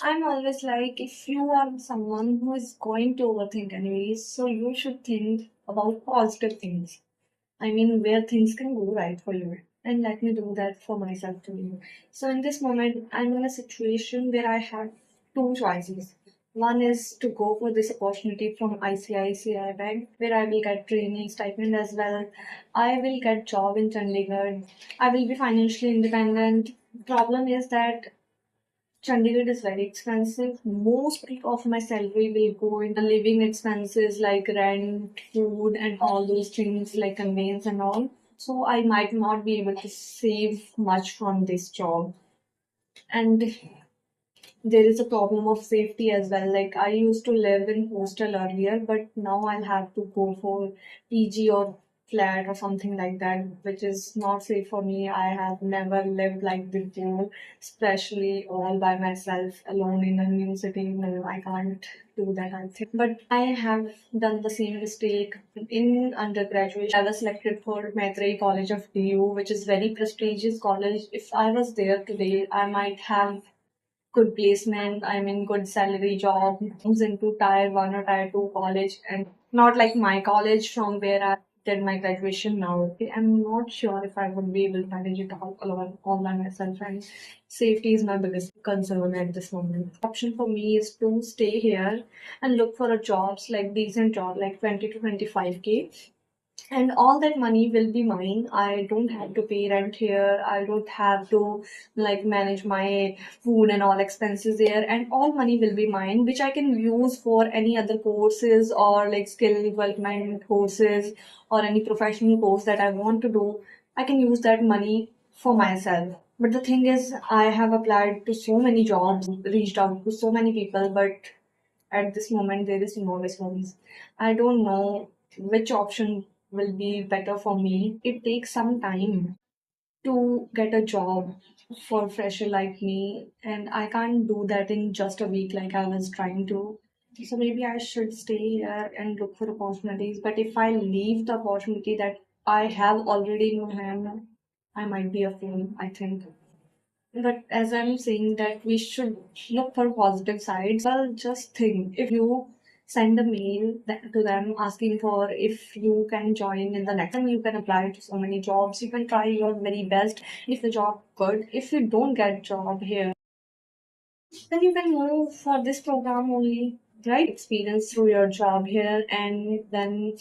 I'm always like, if you are someone who is going to overthink anyways, so you should think about positive things. I mean, where things can go right for you. And let me do that for myself too. So in this moment, I'm in a situation where I have two choices. One is to go for this opportunity from ICICI Bank, where I will get training stipend as well. I will get job in Chandigarh. I will be financially independent. Problem is that Chandigarh is very expensive. Most of my salary will go into living expenses like rent, food, and all those things like conveyance and all. So I might not be able to save much from this job. And there is a problem of safety as well. Like I used to live in hostel earlier, but now I'll have to go for PG or flat or something like that, which is not safe for me. I have never lived like this before, especially all by myself alone in a new city. No, I can't do that, I think. But I have done the same mistake in undergraduate. I was selected for Maitrey College of DU, which is very prestigious college. If I was there today, I might have good placement, I mean good salary job, comes into tier one or tier two college and not like my college from where I did my graduation now. I'm not sure if I would be able to manage it all alone all by myself, and safety is my biggest concern at this moment. Option for me is to stay here and look for a jobs like decent job like 20 to 25K, and all that money will be mine. I don't have to pay rent here, I don't have to like manage my food and all expenses there, and all money will be mine, which I can use for any other courses or like skill development courses or any professional course that I want to do. I can use that money for myself. But the thing is, I have applied to so many jobs, reached out to so many people, but at this moment there is no response. I don't know which option will be better for me. It takes some time to get a job for fresher like me, and I can't do that in just a week like I was trying to. So maybe I should stay here and look for opportunities. But if I leave the opportunity that I have already in my hand, I might be a fool, I think. But as I'm saying that we should look for positive sides, well, just think if you send a mail to them asking for if you can join in the next time, you can apply to so many jobs. You can try your very best. If the job good, if you don't get job here, then you can move for this program only, right? Experience through your job here, and then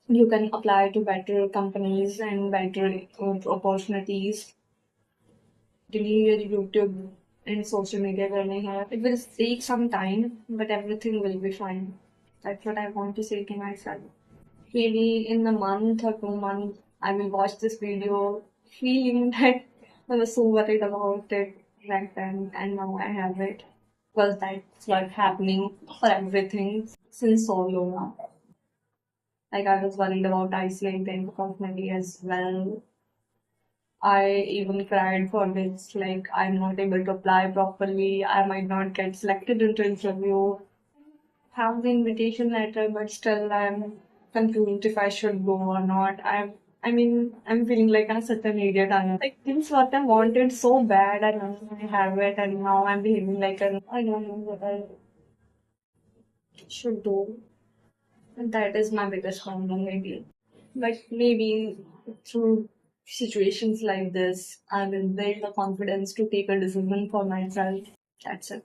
you can apply to better companies and better opportunities. Continue your YouTube and social media learning here. It will take some time, but everything will be fine. That's what I want to say to myself. Maybe in a month or 2 months, I will watch this video feeling that I was so worried about it back then, and now I have it. Because that's what happening for everything since so long. Like I was worried about ICI Bank opportunity as well. I even cried for this, like I'm not able to apply properly. I might not get selected into interview. Have the invitation letter, but still I'm confused if I should go or not. I mean, I'm feeling like I'm such an idiot. I'm like this is what I wanted so bad, and now I have it, and now I'm behaving like an I don't know what I should do. And that is my biggest problem, maybe. But maybe through situations like this, I will build the confidence to take a decision for myself. That's it.